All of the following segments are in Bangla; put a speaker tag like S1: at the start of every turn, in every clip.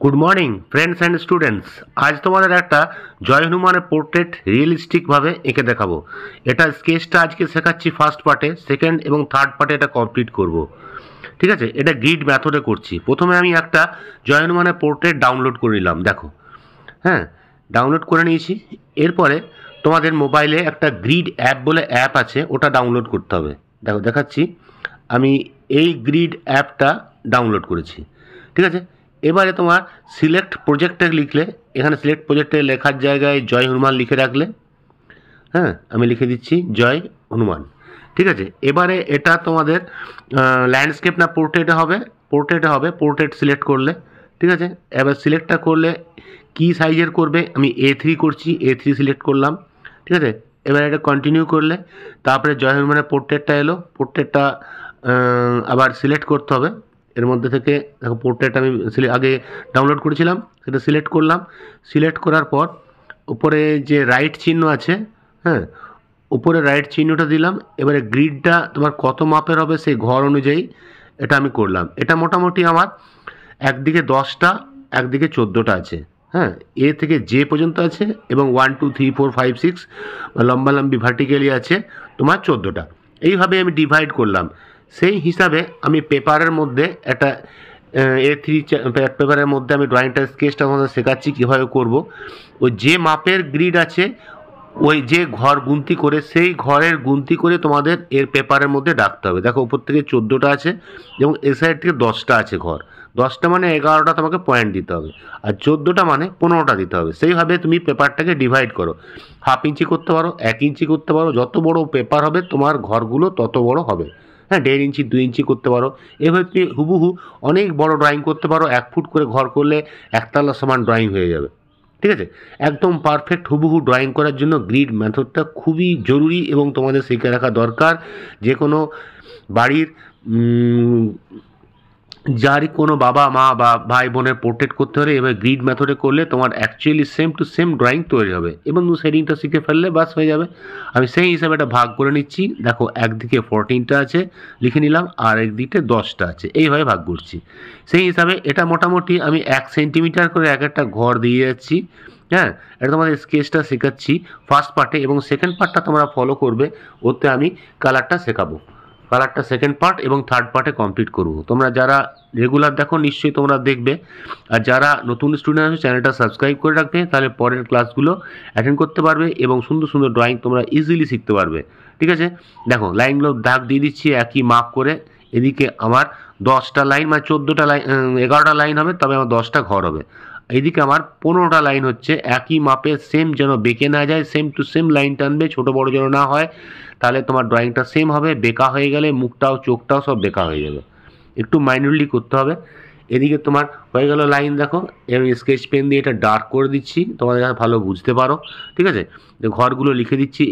S1: Good morning friends and students. आज तुम्हारे एक जय हनुमान पोर्ट्रेट रियलिस्टिक भावे एঁকে देखाबो। এটা স্কেচটা আজকে শেখাচ্ছি ফার্স্ট পার্টে, সেকেন্ড এবং থার্ড পার্টে এটা কমপ্লিট করব। ঠিক আছে, এটা গ্রিড মেথডে করছি। প্রথমে আমি একটা জয় হনুমানের পোর্ট্রেট ডাউনলোড করে নিলাম, দেখো। হ্যাঁ, ডাউনলোড করে নিয়েছি। এরপরে তোমাদের মোবাইলে একটা গ্রিড অ্যাপ বলে অ্যাপ আছে, ওটা ডাউনলোড করতে হবে। দেখো দেখাচ্ছি, আমি এই গ্রিড অ্যাপটা ডাউনলোড করেছি। ঠিক আছে, এবারে তোমার সিলেক্ট প্রজেক্টে লিখলে, এখানে সিলেক্ট প্রজেক্টে লেখার জায়গায় জয় হনুমান লিখে রাখলে। হ্যাঁ, আমি লিখে দিচ্ছি জয় হনুমান। ঠিক আছে, এবারে এটা তোমাদের ল্যান্ডস্কেপ না পোর্ট্রেটে হবে, পোর্ট্রেট সিলেক্ট করলে। ঠিক আছে, এবার সিলেক্টটা করলে কি সাইজের করবে, আমি A3 করছি, A3 সিলেক্ট করলাম। ঠিক আছে, এবার এটা কন্টিনিউ করলে তারপরে জয় হনুমানের পোর্ট্রেটটা এলো। পোর্ট্রেটটা আবার সিলেক্ট করতে হবে। এর মধ্যে থেকে দেখো পোর্ট্রেট আমি আগে ডাউনলোড করেছিলাম, সেটা সিলেক্ট করলাম। সিলেক্ট করার পর উপরে যে রাইট চিহ্ন আছে, হ্যাঁ, উপরে রাইট চিহ্নটা দিলাম। এবারে গ্রিডটা তোমার কত মাপের হবে সেই ঘর অনুযায়ী এটা আমি করলাম। এটা মোটামুটি আমার একদিকে 10টা, একদিকে 14টা আছে। হ্যাঁ, এ থেকে জে পর্যন্ত আছে এবং 1 2 3 4 5 6 লম্বালম্বি ভার্টিক্যালি আছে তোমার 14টা। এইভাবে আমি ডিভাইড করলাম। সেই হিসাবে আমি পেপারের মধ্যে একটা A3 পেপারের মধ্যে আমি ড্রয়িংটা স্কেচটা আমাদের শেখাচ্ছি কীভাবে করব। ওই যে মাপের গ্রিড আছে, ওই যে ঘর গুনতি করে, সেই ঘরের গুনতি করে তোমাদের এর পেপারের মধ্যে ডাকতে হবে। দেখো উপর থেকে 14টা আছে এবং এ সাইড থেকে 10টা আছে ঘর। 10টা মানে 11টা তোমাকে পয়েন্ট দিতে হবে, আর 14টা মানে 15টা দিতে হবে। সেইভাবে তুমি পেপারটাকে ডিভাইড করো। 1/2 ইঞ্চি করতে পারো, 1 ইঞ্চি করতে পারো। যত বড় পেপার হবে তোমার ঘরগুলো তত বড় হবে। হ্যাঁ, 1.5 ইঞ্চি 2 ইঞ্চি করতে পারো। এভাবে তুমি হুবহু অনেক বড় ড্রয়িং করতে পারো। 1 ফুট করে ঘর করলে একতলা সমান ড্রয়িং হয়ে যাবে। ঠিক আছে, একদম পারফেক্ট হুবহু ড্রয়িং করার জন্য গ্রিড মেথডটা খুবই জরুরি এবং তোমাদের শিখে রাখা দরকার। যে কোনো বাড়ির যারই কোনো বাবা মা বা ভাই বোনের পোর্ট্রেট করতে হলে এবার গ্রিড মেথডে করলে তোমার actually same to same drawing তৈরি হবে এবং শেডিংটা শিখে ফেললে বাস হয়ে যাবে। আমি সেই হিসাবে এটা ভাগ করে নিচ্ছি। দেখো একদিকে 14টা আছে লিখে নিলাম, আর একদিকে 10টা আছে, এইভাবে ভাগ করছি। সেই হিসাবে এটা মোটামুটি আমি 1 সেন্টিমিটার করে এক একটা ঘর দিয়ে যাচ্ছি। হ্যাঁ, এটা তোমাদের স্কেচটা শেখাচ্ছি ফার্স্ট পার্টে, এবং সেকেন্ড পার্টটা তোমরা ফলো করবে। ওতে আমি কালারটা শেখাবো। কালারটা সেকেন্ড পার্ট এবং থার্ড পার্টে কমপ্লিট করব। তোমরা যারা রেগুলার দেখো নিশ্চয়ই তোমরা দেখবে, আর যারা নতুন স্টুডেন্ট আছো চ্যানেলটা সাবস্ক্রাইব করে রাখবে, তাহলে পরের ক্লাসগুলো অ্যাটেন্ড করতে পারবে এবং সুন্দর সুন্দর ড্রয়িং তোমরা ইজিলি শিখতে পারবে। ঠিক আছে, দেখো লাইনগুলো দাগ দিয়ে দিচ্ছি একই মাপ করে। এদিকে আমার 10টা লাইন মানে 14টা লাইন 11টা লাইন হবে, তবে আমার 10টা ঘর হবে। এইদিকে আমার 15টা লাইন হচ্ছে একই মাপে, সেম যেন বেঁকে না যায়, সেম টু সেম লাইন টানবে, ছোটো বড়ো যেন না হয়, তাহলে তোমার ড্রয়িংটা সেম হবে। বেঁকা হয়ে গেলে মুখটাও চোখটাও সব বেঁকা হয়ে যাবে, একটু মাইনরলি করতে হবে। এদিকে তোমার হয়ে গেল লাইন। দেখো আমি স্কেচ পেন দিয়ে এটা ডার্ক করে দিচ্ছি, তোমাদের ভালো বুঝতে পারো। ঠিক আছে, ঘরগুলো লিখে দিচ্ছি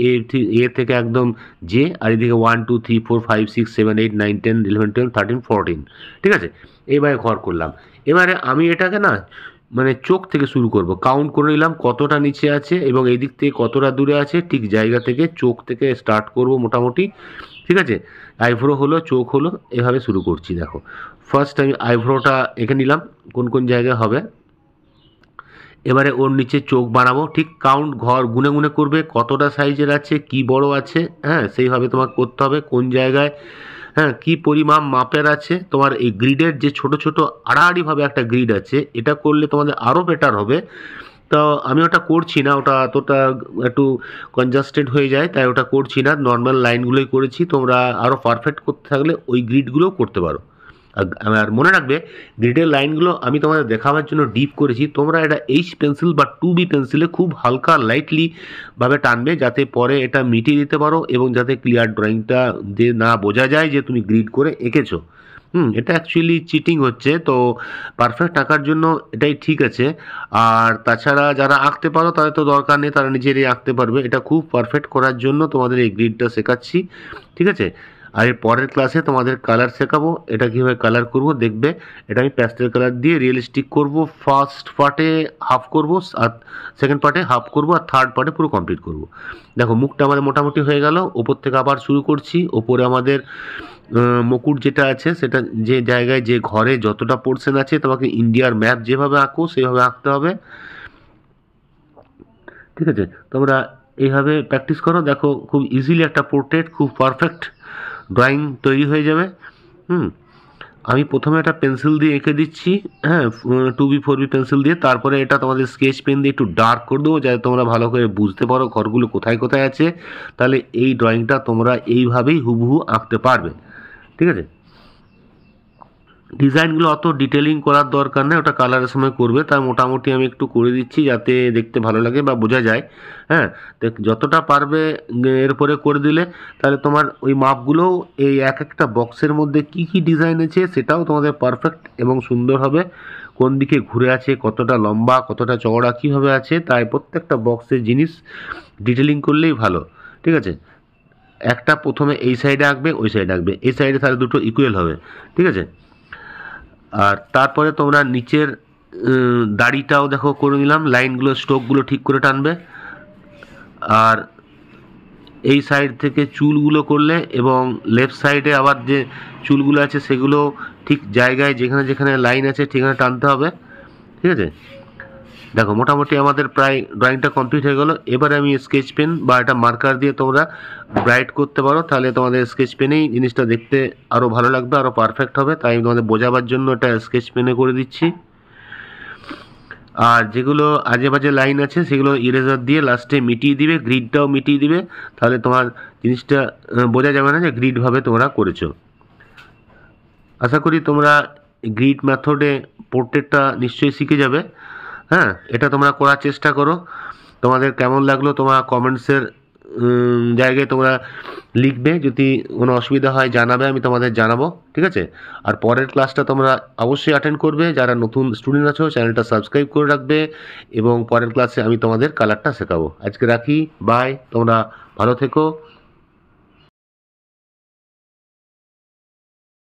S1: এ থেকে একদম জে, আর এদিকে 1 2 3 4 5 6 7 8 9 10 11 12 13 14। ঠিক আছে, এইভাবে ঘর করলাম। এবারে আমি এটাকে না মানে চোখ থেকে শুরু করব। কাউন্ট করে নিলাম কতটা নিচে আছে এবং এই দিক থেকে কতটা দূরে আছে, ঠিক জায়গা থেকে চোখ থেকে স্টার্ট করব মোটামুটি। ঠিক আছে, আইব্রো হলো, চোখ হলো, এভাবে শুরু করছি। দেখো ফার্স্ট আমি আইব্রোটা এঁকে নিলাম কোন কোন জায়গায় হবে। এবারে ওর নিচে চোখ বানাবো। ঠিক কাউন্ট ঘর গুনে গুনে করবে কতটা সাইজের আছে, কি বড় আছে। হ্যাঁ, সেইভাবে তোমাকে করতে হবে কোন জায়গায়, হ্যাঁ, কী পরিমাণ মাপের আছে। তোমার এই গ্রিডের যে ছোট ছোট আড়াআড়িভাবে একটা গ্রিড আছে, এটা করলে তোমাদের আরও বেটার হবে। তো আমি ওটা করছি না, ওটা এতটা একটু কনজাস্টেড হয়ে যায়, তাই ওটা করছি না। নর্মাল লাইনগুলোই করেছি। তোমরা আরও পারফেক্ট করতে থাকলে ওই গ্রিডগুলোও করতে পারো। আর মনে রাখবে গ্রিডের লাইনগুলো আমি তোমাদের দেখাবার জন্য ডিপ করেছি। তোমরা এটা H পেন্সিল বা 2B পেন্সিলে খুব হালকা লাইটলি ভাবে টানবে, যাতে পরে এটা মিটিয়ে দিতে পারো এবং যাতে ক্লিয়ার ড্রয়িংটা দিয়ে না বোঝা যায় যে তুমি গ্রিড করে এঁকেছো। এটা অ্যাকচুয়ালি চিটিং হচ্ছে। তো পারফেক্ট আঁকার জন্য এটাই ঠিক আছে। আর তাছাড়া যারা আঁকতে পারো তাদের তো দরকার নেই, তারা নিজেরাই আঁকতে পারবে। এটা খুব পারফেক্ট করার জন্য তোমাদের এই গ্রিডটা শেখাচ্ছি। ঠিক আছে, আর এর পরের ক্লাসে তোমাদের কালার শেখাবো, এটা কীভাবে কালার করব দেখবে। এটা আমি প্যাস্টেল কালার দিয়ে রিয়েলিস্টিক করব, ফার্স্ট পার্টে হাফ করব আর সেকেন্ড পার্টে হাফ করব আর থার্ড পার্টে পুরো কমপ্লিট করব। দেখো মুখটা আমাদের মোটামুটি হয়ে গেল, ওপর থেকে আবার শুরু করছি। ওপরে আমাদের মুকুট যেটা আছে সেটা যে জায়গায় যে ঘরে যতটা পোর্শন আছে তোমাকে ইন্ডিয়ার ম্যাপ যেভাবে আঁকো সেইভাবে আঁকতে হবে, ঠিক আছে। তোমরা এইভাবে প্র্যাকটিস করো, দেখো খুব ইজিলি একটা পোর্ট্রেট খুব পারফেক্ট ড্রয়িং তৈরি হয়ে যাবে। আমি প্রথমে একটা পেন্সিল দিয়ে এঁকে দিচ্ছি, হ্যাঁ 2B4B পেন্সিল দিয়ে, তারপরে এটা তোমাদের স্কেচ পেন দিয়ে একটু ডার্ক করে দেবো যাতে তোমরা ভালো করে বুঝতে পারো ঘরগুলো কোথায় কোথায় আছে। তাহলে এই ড্রয়িংটা তোমরা এইভাবেই হুবহু আঁকতে পারবে, ঠিক আছে। ডিজাইনগুলো অত ডিটেলিং করার দরকার নেই, ওটা কালারের সময় করবে। তার মোটামুটি আমি একটু করে দিচ্ছি যাতে দেখতে ভালো লাগে বা বোঝা যায়, হ্যাঁ। যতটা পারবে এরপরে করে দিলে তাহলে তোমার ওই মাপগুলোও এই এক একটা বক্সের মধ্যে কি কি ডিজাইন আছে সেটাও তোমাদের পারফেক্ট এবং সুন্দর হবে। কোন দিকে ঘুরে আছে, কতটা লম্বা, কতটা চওড়া, কীভাবে আছে, তাই প্রত্যেকটা বক্সের জিনিস ডিটেলিং করলেই ভালো, ঠিক আছে। একটা প্রথমে এই সাইডে আঁকবে, ওই সাইডে আঁকবে, এই সাইডে তাহলে দুটো ইকুয়াল হবে, ঠিক আছে। আর তারপরে তোমরা নিচের দাড়িটাও দেখো করে নিলাম, লাইনগুলো স্ট্রোকগুলো ঠিক করে টানবে। আর এই সাইড থেকে চুলগুলো করলে এবং লেফট সাইডে আবার যে চুলগুলো আছে সেগুলো ঠিক জায়গায় যেখানে যেখানে লাইন আছে সেখানে টানতে হবে, ঠিক আছে। দেখো মোটামুটি আমাদের প্রায় ড্রয়িংটা কমপ্লিট হয়ে গেল। এবারে আমি স্কেচ পেন বা একটা মার্কার দিয়ে তোমরা ব্রাইট করতে পারো, তাহলে তোমাদের স্কেচ পেনেই জিনিসটা দেখতে আরও ভালো লাগবে, আরও পারফেক্ট হবে। তাই আমি তোমাদের বোঝাবার জন্য এটা স্কেচ পেনে করে দিচ্ছি। আর যেগুলো আজে বাজে লাইন আছে সেগুলো ইরেজার দিয়ে লাস্টে মিটিয়ে দিবে, গ্রিডটাও মিটিয়ে দিবে, তাহলে তোমার জিনিসটা বোঝা যাবে না যে গ্রিডভাবে তোমরা করেছো। আশা করি তোমরা গ্রিড মেথডে পোর্ট্রেটটা নিশ্চয়ই শিখে যাবে, হ্যাঁ। এটা তোমরা করার চেষ্টা করো, তোমাদের কেমন লাগলো তোমরা কমেন্টসের জায়গায় তোমরা লিখবে, যদি কোনো অসুবিধা হয় জানাবে, আমি তোমাদের জানাবো, ঠিক আছে। আর পরের ক্লাসটা তোমরা অবশ্যই অ্যাটেন্ড করবে, যারা নতুন স্টুডেন্ট আছো চ্যানেলটা সাবস্ক্রাইব করে রাখবে, এবং পরের ক্লাসে আমি তোমাদের কালারটা শেখাবো। আজকে রাখি, বাই, তোমরা ভালো থেকো।